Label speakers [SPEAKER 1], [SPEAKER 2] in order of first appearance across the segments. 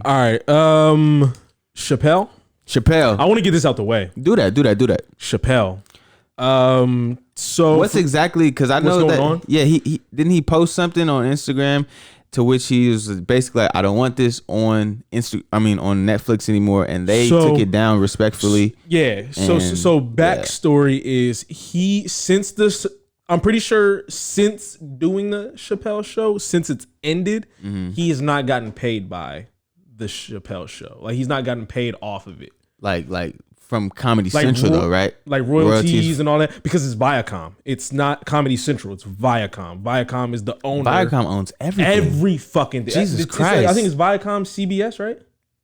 [SPEAKER 1] All right. Chappelle. I want to get this out the way.
[SPEAKER 2] Do that.
[SPEAKER 1] Chappelle. So
[SPEAKER 2] what's exactly? Because I know that. On? Yeah, he didn't he post something on Instagram to which he was basically like, I don't want this on on Netflix anymore, and they took it down respectfully.
[SPEAKER 1] Yeah. So backstory is I'm pretty sure since doing the Chappelle show, since it's ended, he has not gotten paid by the Chappelle show. Like he's not gotten paid off of it.
[SPEAKER 2] Like from Comedy Central though, right?
[SPEAKER 1] Like royalties and all that, because it's Viacom. It's not Comedy Central. It's Viacom. Viacom is the owner.
[SPEAKER 2] Viacom owns everything.
[SPEAKER 1] Every fucking thing.
[SPEAKER 2] Jesus Christ.
[SPEAKER 1] I think it's Viacom, CBS, right?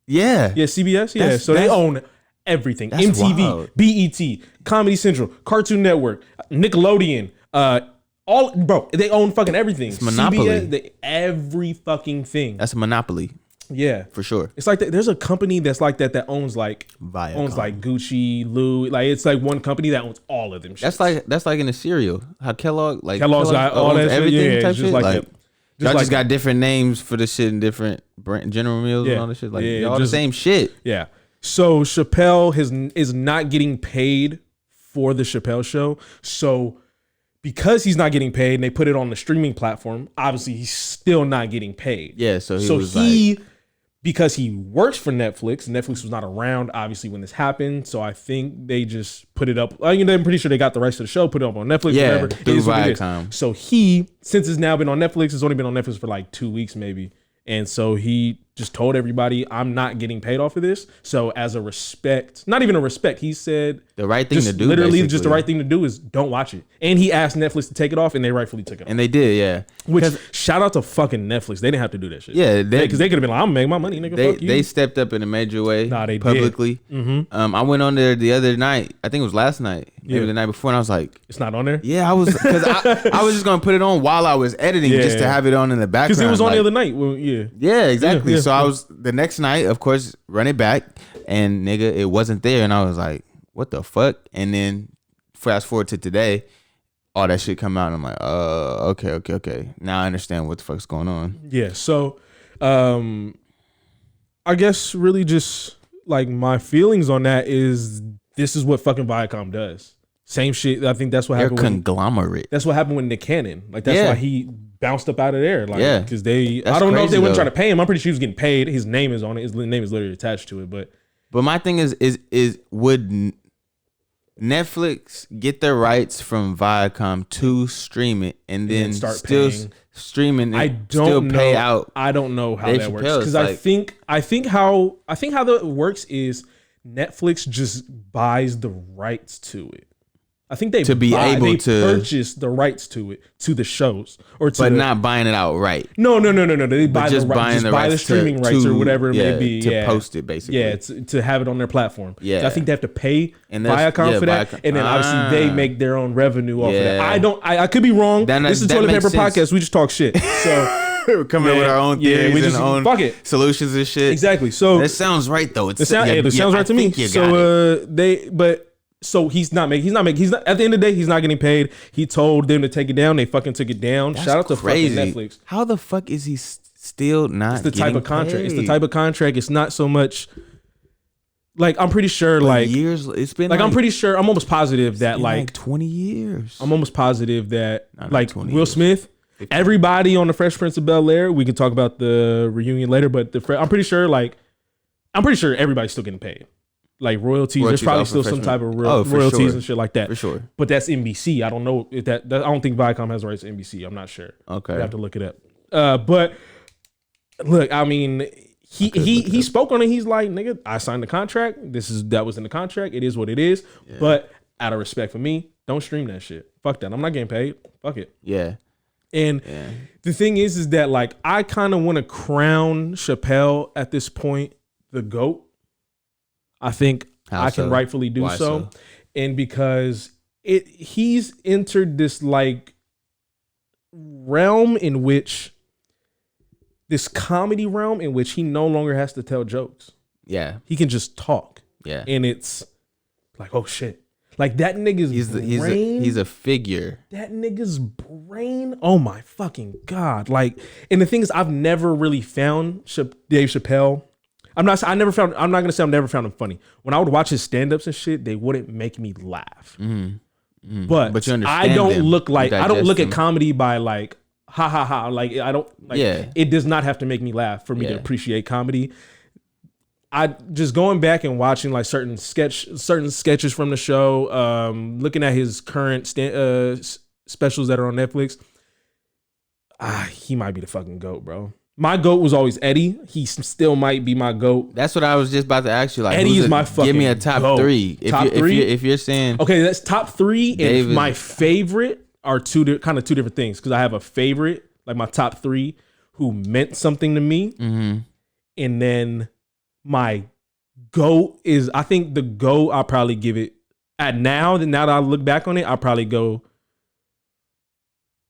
[SPEAKER 2] Yeah.
[SPEAKER 1] Yeah, CBS. Yeah. So they own everything. MTV,
[SPEAKER 2] wild.
[SPEAKER 1] BET, Comedy Central, Cartoon Network, Nickelodeon. They own fucking everything.
[SPEAKER 2] It's monopoly.
[SPEAKER 1] CBS, every fucking thing.
[SPEAKER 2] That's a monopoly.
[SPEAKER 1] Yeah,
[SPEAKER 2] for sure.
[SPEAKER 1] It's like there's a company that's like that owns like
[SPEAKER 2] Viacom.
[SPEAKER 1] Owns like Gucci, Louis. Like it's like one company that owns all of them.
[SPEAKER 2] That's like in the cereal. How Kellogg's
[SPEAKER 1] got all that
[SPEAKER 2] everything
[SPEAKER 1] shit. Yeah,
[SPEAKER 2] type shit.
[SPEAKER 1] Like
[SPEAKER 2] y'all just got different names for the shit and different General Mills and all this shit. Like y'all the same shit.
[SPEAKER 1] Yeah. So Chappelle is not getting paid for the Chappelle show. So because he's not getting paid and they put it on the streaming platform, obviously he's still not getting paid.
[SPEAKER 2] Yeah.
[SPEAKER 1] Because he works for Netflix was not around, obviously, when this happened. So I think they just put it up. I'm pretty sure they got the rights to the show, put it up on Netflix, whatever.
[SPEAKER 2] Through Viacom.
[SPEAKER 1] So since it's now been on Netflix, it's only been on Netflix for like 2 weeks maybe. And so he just told everybody, I'm not getting paid off of this. So as a respect, not even a respect, he said
[SPEAKER 2] the right thing to do.
[SPEAKER 1] Literally, basically. Just the right thing to do is don't watch it. And he asked Netflix to take it off, and they rightfully took it off.
[SPEAKER 2] And they did, yeah.
[SPEAKER 1] Which shout out to fucking Netflix. They didn't have to do that shit.
[SPEAKER 2] Yeah,
[SPEAKER 1] because they could have been like, I'm gonna make my money, nigga. Fuck you.
[SPEAKER 2] They stepped up in a major way.
[SPEAKER 1] They
[SPEAKER 2] publicly.
[SPEAKER 1] Did.
[SPEAKER 2] I went on there the other night. I think it was last night, maybe the night before, and I was like,
[SPEAKER 1] it's not on there.
[SPEAKER 2] Yeah, I was because I was just gonna put it on while I was editing, just to have it on in the background.
[SPEAKER 1] Because it was on the other night. Well,
[SPEAKER 2] yeah, exactly. So I was the next night, of course, run it back, and nigga, it wasn't there, and I was like, what the fuck? And then fast forward to today, all that shit come out, and I'm like, okay. Now I understand what the fuck's going on.
[SPEAKER 1] Yeah. So, I guess really just like my feelings on that is this is what fucking Viacom does. Same shit. I think that's what happened.
[SPEAKER 2] They're conglomerate.
[SPEAKER 1] That's what happened with Nick Cannon. Like that's why he bounced up out of there. Like, because I don't know if they weren't trying to pay him. I'm pretty sure he was getting paid. His name is on it. His name is literally attached to it. But
[SPEAKER 2] my thing is would Netflix get the rights from Viacom to stream it and then
[SPEAKER 1] start
[SPEAKER 2] still
[SPEAKER 1] paying.
[SPEAKER 2] Streaming it?
[SPEAKER 1] I don't
[SPEAKER 2] still
[SPEAKER 1] know.
[SPEAKER 2] Pay out.
[SPEAKER 1] I don't know how
[SPEAKER 2] Dave
[SPEAKER 1] that works
[SPEAKER 2] Chappelle.
[SPEAKER 1] because I think how that works is Netflix just buys the rights to it. I think they purchase the rights to it, to the shows,
[SPEAKER 2] not buying it outright.
[SPEAKER 1] No. They buy the streaming rights or whatever it may be
[SPEAKER 2] to post it basically.
[SPEAKER 1] Yeah, to have it on their platform.
[SPEAKER 2] Yeah,
[SPEAKER 1] so I think they have to pay Viacom for that, and then obviously they make their own revenue off of that. I could be wrong. This is Toilet Paper Podcast. We just talk shit. So
[SPEAKER 2] we're coming with our own theories
[SPEAKER 1] we just
[SPEAKER 2] and own solutions and shit.
[SPEAKER 1] Exactly. So
[SPEAKER 2] that sounds right though.
[SPEAKER 1] It sounds right to me. So he's not at the end of the day, he's not getting paid. He told them to take it down. They fucking took it down.
[SPEAKER 2] That's
[SPEAKER 1] Shout out to
[SPEAKER 2] crazy.
[SPEAKER 1] fucking Netflix.
[SPEAKER 2] How the fuck is he still not?
[SPEAKER 1] It's the type of contract. Paid? It's the type of contract. It's not so much. Like I'm pretty sure,
[SPEAKER 2] years. It's been
[SPEAKER 1] I'm pretty sure. I'm almost positive that
[SPEAKER 2] 20 years.
[SPEAKER 1] I'm almost positive that Will Smith, everybody on the Fresh Prince of Bel-Air. We could talk about the reunion later, but I'm pretty sure everybody's still getting paid. Like royalties, there's probably still some type of royalties and shit like that.
[SPEAKER 2] For sure.
[SPEAKER 1] But that's NBC. I don't know if that I don't think Viacom has rights to NBC. I'm not sure.
[SPEAKER 2] Okay.
[SPEAKER 1] I have to look it up. But look, I mean, he spoke on it. He's like, nigga, I signed the contract. That was in the contract. It is what it is. Yeah. But out of respect for me, don't stream that shit. Fuck that. I'm not getting paid. Fuck it.
[SPEAKER 2] Yeah.
[SPEAKER 1] And the thing is that like I kind of want to crown Chappelle at this point the GOAT. I think I can rightfully do so. And because he's entered this like realm in which this comedy realm in which he no longer has to tell jokes.
[SPEAKER 2] Yeah.
[SPEAKER 1] He can just talk.
[SPEAKER 2] Yeah.
[SPEAKER 1] And it's like, oh shit. Like that nigga's brain.
[SPEAKER 2] He's a figure.
[SPEAKER 1] That nigga's brain. Oh my fucking God. Like, and the thing is, I've never really found Dave Chappelle I'm not gonna say I never found him funny. When I would watch his stand-ups and shit, they wouldn't make me laugh. But you understand I don't look at comedy by like ha ha ha. Like I don't. Like, it does not have to make me laugh for me to appreciate comedy. I just going back and watching like certain sketches from the show, looking at his current specials that are on Netflix. He might be the fucking GOAT, bro. My GOAT was always Eddie. He still might be my GOAT.
[SPEAKER 2] That's what I was just about to ask you. Like,
[SPEAKER 1] Eddie is my fucking
[SPEAKER 2] give me a top
[SPEAKER 1] GOAT.
[SPEAKER 2] three. If you're saying
[SPEAKER 1] okay, that's top three. And my favorite are two different things because I have a favorite, like my top three, who meant something to me, and then my GOAT is, I think the GOAT, I'll probably give it now that I look back on it, I'll probably go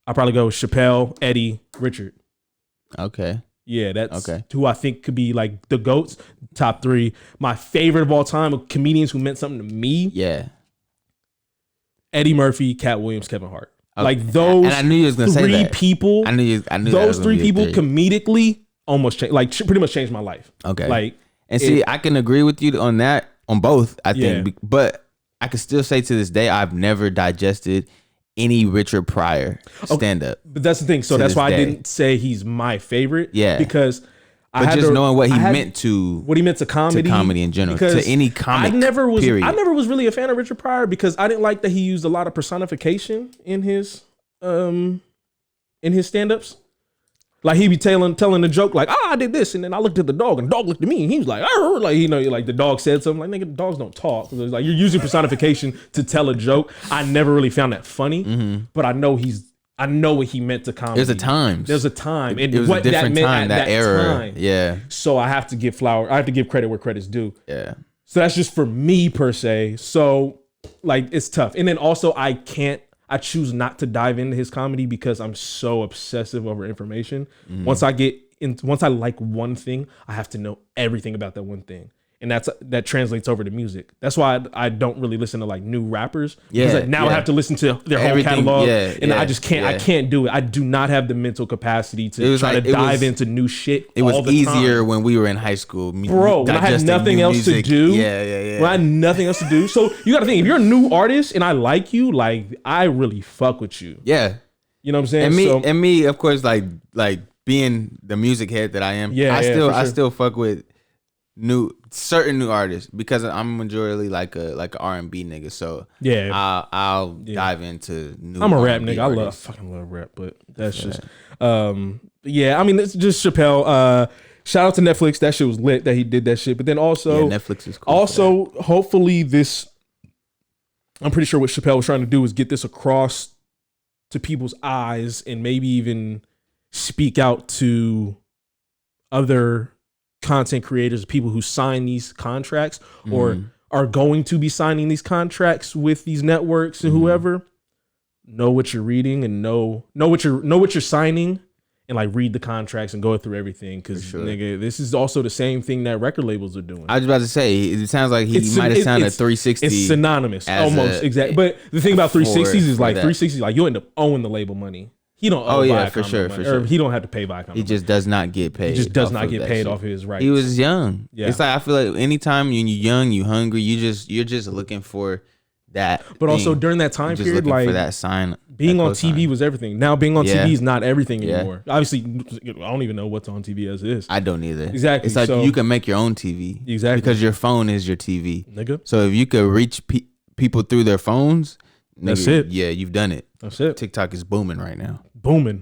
[SPEAKER 1] Chappelle, Eddie, Richard.
[SPEAKER 2] Okay.
[SPEAKER 1] Yeah, that's who I think could be like the GOATs, top three. My favorite of all time of comedians who meant something to me.
[SPEAKER 2] Yeah.
[SPEAKER 1] Eddie Murphy, Cat Williams, Kevin Hart. Okay. Like those
[SPEAKER 2] and I knew you was gonna say that.
[SPEAKER 1] People.
[SPEAKER 2] I knew
[SPEAKER 1] those three people comedically almost changed, like pretty much changed my life.
[SPEAKER 2] Okay.
[SPEAKER 1] Like,
[SPEAKER 2] and see, I can agree with you on that, on both, I think. But I can still say to this day, I've never digested any Richard Pryor stand-up.
[SPEAKER 1] But that's the thing. So that's why I didn't say he's my favorite.
[SPEAKER 2] Yeah.
[SPEAKER 1] Because
[SPEAKER 2] knowing what he meant to
[SPEAKER 1] comedy.
[SPEAKER 2] To comedy in general. To any comic,
[SPEAKER 1] I never was really a fan of Richard Pryor because I didn't like that he used a lot of personification in his stand-ups. Like he'd be telling a joke like, I did this, and then I looked at the dog, and the dog looked at me, and he was like, arr! Like, you know, like the dog said something. Like, nigga, dogs don't talk. So it's like you're using personification to tell a joke. I never really found that funny, but I know what he meant to comedy.
[SPEAKER 2] There's a time.
[SPEAKER 1] And
[SPEAKER 2] it was
[SPEAKER 1] what
[SPEAKER 2] a different
[SPEAKER 1] that meant
[SPEAKER 2] time,
[SPEAKER 1] at
[SPEAKER 2] that era.
[SPEAKER 1] Time.
[SPEAKER 2] Yeah.
[SPEAKER 1] So I have to give credit where credit's due.
[SPEAKER 2] Yeah.
[SPEAKER 1] So that's just for me per se. So like it's tough, and then also I choose not to dive into his comedy because I'm so obsessive over information. Once I like one thing, I have to know everything about that one thing. And that translates over to music. That's why I don't really listen to like new rappers. Because I have to listen to their whole catalog. I just can't. I can't do it. I do not have the mental capacity to try to dive into new shit.
[SPEAKER 2] It was easier when we were in high school,
[SPEAKER 1] bro. When I had nothing else to do. When I had nothing else to do. So you got to think, if you're a new artist and I like you, like I really fuck with you.
[SPEAKER 2] Yeah,
[SPEAKER 1] you know what I'm saying.
[SPEAKER 2] And me, of course, like being the music head that I am. I still fuck with certain new artists because I'm majorly like a R&B nigga, so I'll dive into new. I'm a
[SPEAKER 1] rap nigga. I fucking love rap, but that's just I mean, it's just Chappelle. Shout out to Netflix. That shit was lit that he did that shit. But then also
[SPEAKER 2] Netflix is cool.
[SPEAKER 1] Also, hopefully this, I'm pretty sure what Chappelle was trying to do was get this across to people's eyes and maybe even speak out to other content creators, people who sign these contracts or are going to be signing these contracts with these networks and whoever. Know what you're reading and know what you're signing, and like read the contracts and go through everything, because nigga, this is also the same thing that record labels are doing.
[SPEAKER 2] I was about to say, it sounds like he might have sounded 360.
[SPEAKER 1] It's synonymous, almost exactly. But the thing about 360s is like 360s, like you end up owing the label money. He don't owe
[SPEAKER 2] for sure.
[SPEAKER 1] Or he don't have to pay Viacom.
[SPEAKER 2] He just does not get paid.
[SPEAKER 1] He just does not get paid off of his rights.
[SPEAKER 2] He was young. Yeah. It's like, I feel like anytime you're young, you hungry, you're just looking for that.
[SPEAKER 1] But also during that time period, like
[SPEAKER 2] for that sign,
[SPEAKER 1] being on TV was everything. Now being on TV is not everything anymore. Obviously, I don't even know what's on TV as is.
[SPEAKER 2] I don't either.
[SPEAKER 1] Exactly.
[SPEAKER 2] It's like you can make your own TV.
[SPEAKER 1] Exactly.
[SPEAKER 2] Because your phone is your TV.
[SPEAKER 1] Nigga.
[SPEAKER 2] So if you could reach people through their phones,
[SPEAKER 1] that's it.
[SPEAKER 2] Yeah, you've done it.
[SPEAKER 1] That's it.
[SPEAKER 2] TikTok is booming right now.
[SPEAKER 1] Booming.